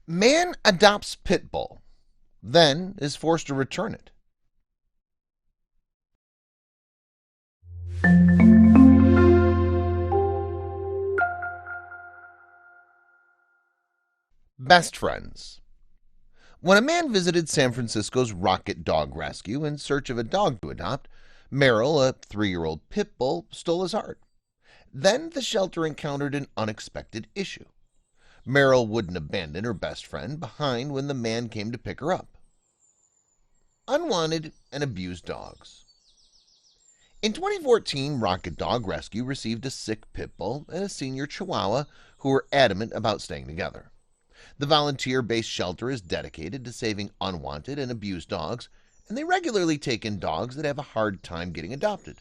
Man adopts pit bull, then is forced to return it. Best friends. When a man visited San Francisco's Rocket Dog Rescue in search of a dog to adopt, Merrill, a 3-year-old pit bull, stole his heart. Then the shelter encountered an unexpected issue. Merrill wouldn't abandon her best friend behind when the man came to pick her up. Unwanted and abused dogs. In 2014, Rocket Dog Rescue received a sick pit bull and a senior chihuahua who were adamant about staying together. The volunteer-based shelter is dedicated to saving unwanted and abused dogs, and they regularly take in dogs that have a hard time getting adopted.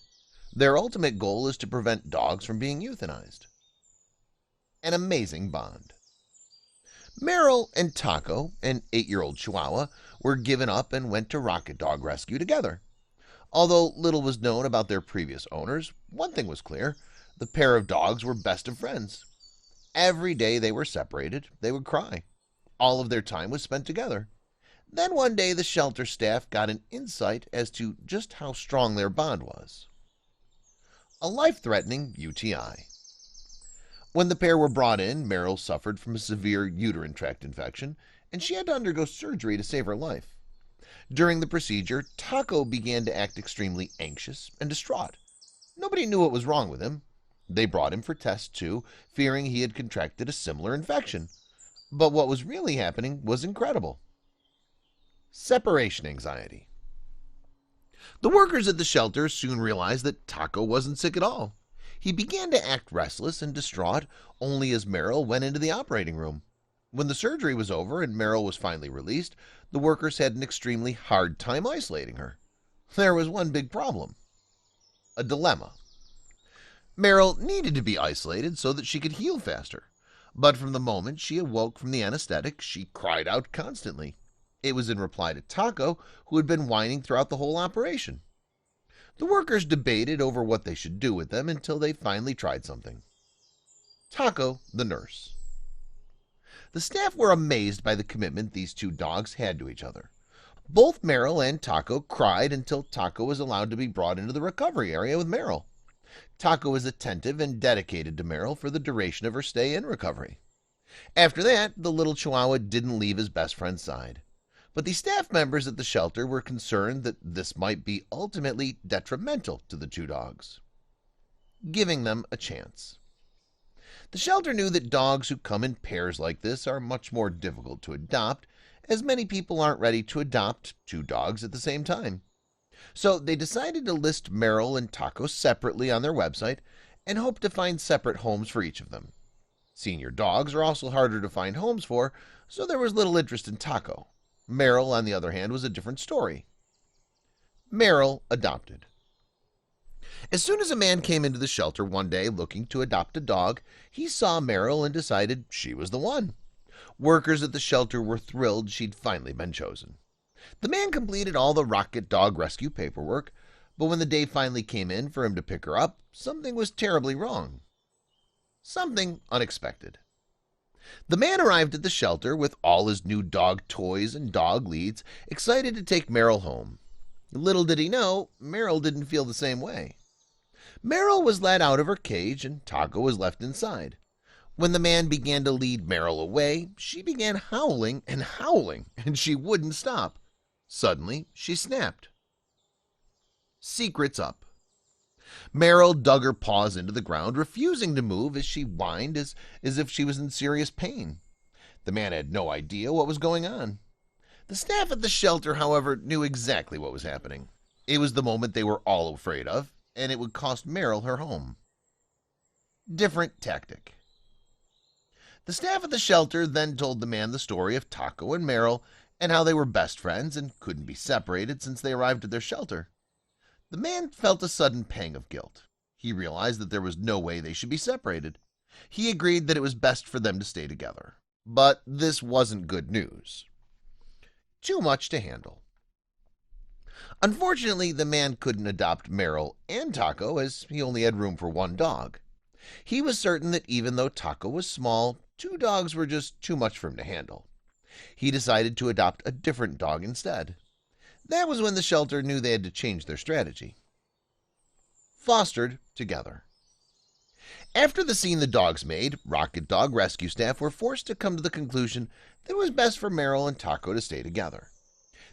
Their ultimate goal is to prevent dogs from being euthanized. An amazing bond. Merrill and Taco, an 8-year-old chihuahua, were given up and went to Rocket Dog Rescue together. Although little was known about their previous owners, one thing was clear: the pair of dogs were best of friends. Every day they were separated, they would cry. All of their time was spent together. Then one day the shelter staff got an insight as to just how strong their bond was. A life-threatening UTI. When the pair were brought in, Merrill suffered from a severe uterine tract infection, and she had to undergo surgery to save her life. During the procedure, Taco began to act extremely anxious and distraught. Nobody knew what was wrong with him. They brought him for tests too, fearing he had contracted a similar infection. But what was really happening was incredible. Separation anxiety. The workers at the shelter soon realized that Taco wasn't sick at all. He began to act restless and distraught only as Merrill went into the operating room. When the surgery was over and Merrill was finally released, the workers had an extremely hard time isolating her. There was one big problem. A dilemma. Merrill needed to be isolated so that she could heal faster. But from the moment she awoke from the anesthetic, she cried out constantly. It was in reply to Taco, who had been whining throughout the whole operation. The workers debated over what they should do with them until they finally tried something. Taco, the nurse. The staff were amazed by the commitment these two dogs had to each other. Both Merrill and Taco cried until Taco was allowed to be brought into the recovery area with Merrill. Taco was attentive and dedicated to Merrill for the duration of her stay in recovery. After that, the little chihuahua didn't leave his best friend's side. But the staff members at the shelter were concerned that this might be ultimately detrimental to the two dogs. Giving them a chance. The shelter knew that dogs who come in pairs like this are much more difficult to adopt, as many people aren't ready to adopt two dogs at the same time. So they decided to list Merrill and Taco separately on their website and hoped to find separate homes for each of them. Senior dogs are also harder to find homes for, so there was little interest in Taco. Merrill, on the other hand, was a different story. Merrill adopted. As soon as a man came into the shelter one day looking to adopt a dog, he saw Merrill and decided she was the one. Workers at the shelter were thrilled she'd finally been chosen. The man completed all the Rocket Dog Rescue paperwork, but when the day finally came in for him to pick her up, something was terribly wrong. Something unexpected. The man arrived at the shelter with all his new dog toys and dog leads, excited to take Merrill home. Little did he know, Merrill didn't feel the same way. Merrill was led out of her cage and Taco was left inside. When the man began to lead Merrill away, she began howling, and she wouldn't stop. Suddenly, she snapped. Secrets up. Merrill dug her paws into the ground, refusing to move as she whined as if she was in serious pain. The man had no idea what was going on. The staff at the shelter, however, knew exactly what was happening. It was the moment they were all afraid of, and it would cost Merrill her home. Different tactic. The staff at the shelter then told the man the story of Taco and Merrill and how they were best friends and couldn't be separated since they arrived at their shelter. The man felt a sudden pang of guilt. He realized that there was no way they should be separated. He agreed that it was best for them to stay together. But this wasn't good news. Too much to handle. Unfortunately, the man couldn't adopt Merrill and Taco as he only had room for one dog. He was certain that even though Taco was small, two dogs were just too much for him to handle. He decided to adopt a different dog instead. That was when the shelter knew they had to change their strategy. Fostered together. After the scene the dogs made, Rocket Dog rescue staff were forced to come to the conclusion that it was best for Merrill and Taco to stay together.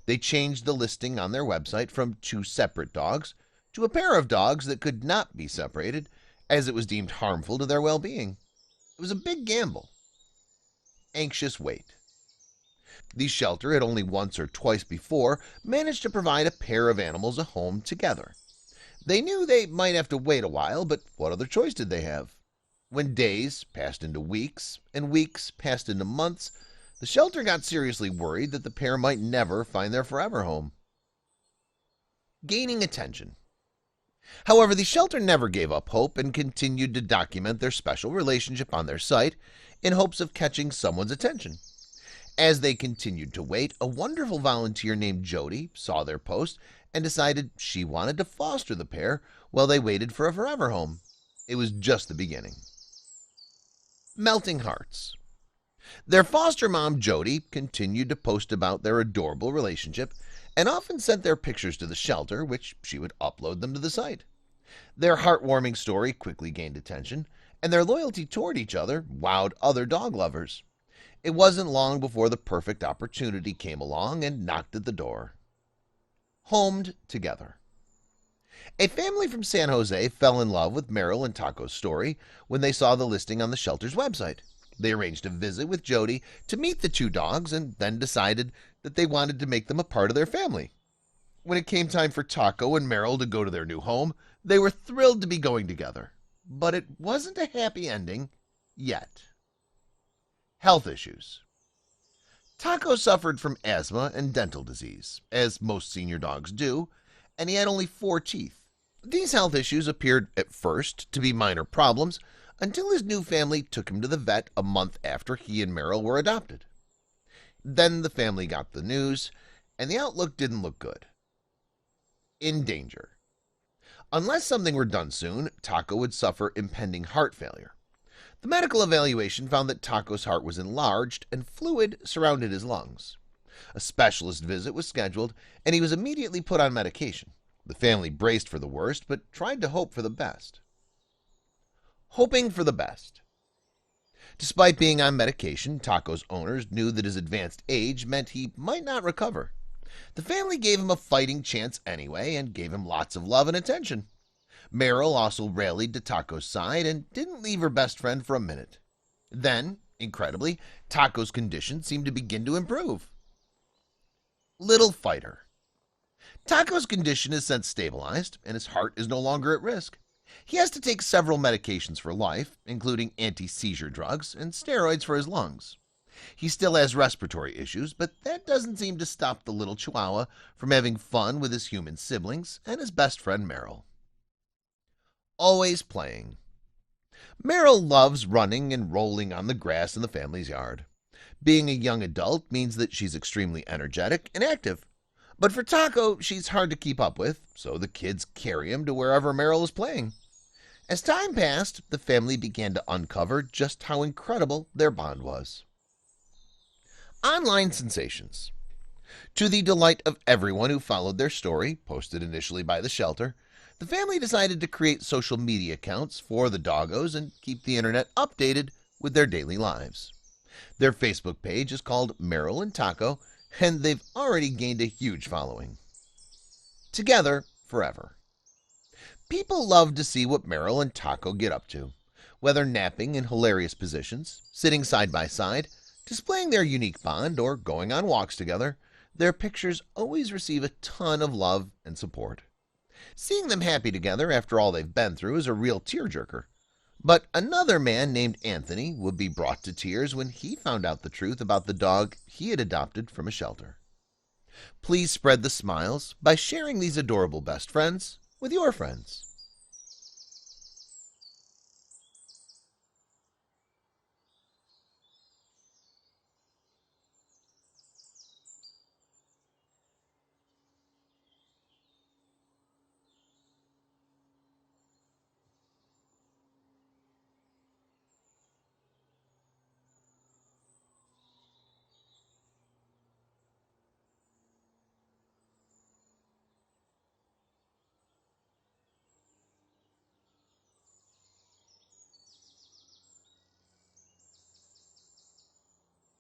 They changed the listing on their website from 2 separate dogs to a pair of dogs that could not be separated, as it was deemed harmful to their well-being. It was a big gamble. Anxious wait. The shelter had only once or twice before managed to provide a pair of animals a home together. They knew they might have to wait a while, but what other choice did they have? When days passed into weeks and weeks passed into months, the shelter got seriously worried that the pair might never find their forever home. Gaining attention. However, the shelter never gave up hope and continued to document their special relationship on their site in hopes of catching someone's attention. As they continued to wait, a wonderful volunteer named Jody saw their post and decided she wanted to foster the pair while they waited for a forever home. It was just the beginning. Melting hearts. Their foster mom, Jody, continued to post about their adorable relationship and often sent their pictures to the shelter, which she would upload them to the site. Their heartwarming story quickly gained attention, and their loyalty toward each other wowed other dog lovers. It wasn't long before the perfect opportunity came along and knocked at the door. Homed together. A family from San Jose fell in love with Merrill and Taco's story when they saw the listing on the shelter's website. They arranged a visit with Jody to meet the 2 dogs and then decided that they wanted to make them a part of their family. When it came time for Taco and Merrill to go to their new home, they were thrilled to be going together. But it wasn't a happy ending yet. Health issues. Taco suffered from asthma and dental disease, as most senior dogs do, and he had only 4 teeth. These health issues appeared at first to be minor problems until his new family took him to the vet a month after he and Merrill were adopted. Then the family got the news, and the outlook didn't look good. In danger. Unless something were done soon, Taco would suffer impending heart failure. The medical evaluation found that Taco's heart was enlarged and fluid surrounded his lungs. A specialist visit was scheduled, and he was immediately put on medication. The family braced for the worst, but tried to hope for the best. Hoping for the best. Despite being on medication, Taco's owners knew that his advanced age meant he might not recover. The family gave him a fighting chance anyway and gave him lots of love and attention. Merrill also rallied to Taco's side and didn't leave her best friend for a minute. Then, incredibly, Taco's condition seemed to begin to improve. Little fighter. Taco's condition is since stabilized, and his heart is no longer at risk. He has to take several medications for life, including anti-seizure drugs and steroids for his lungs. He still has respiratory issues, but that doesn't seem to stop the little chihuahua from having fun with his human siblings and his best friend Merrill. Always playing. Merrill loves running and rolling on the grass in the family's yard. Being a young adult means that she's extremely energetic and active. But for Taco, she's hard to keep up with, so the kids carry him to wherever Merrill is playing. As time passed, the family began to uncover just how incredible their bond was. Online sensations. To the delight of everyone who followed their story, posted initially by the shelter, the family decided to create social media accounts for the doggos and keep the internet updated with their daily lives. Their Facebook page is called Merrill and Taco, and they've already gained a huge following. Together forever. People love to see what Merrill and Taco get up to, whether napping in hilarious positions, sitting side by side, displaying their unique bond, or going on walks together. Their pictures always receive a ton of love and support. Seeing them happy together after all they've been through is a real tearjerker. But another man named Anthony would be brought to tears when he found out the truth about the dog he had adopted from a shelter. Please spread the smiles by sharing these adorable best friends with your friends.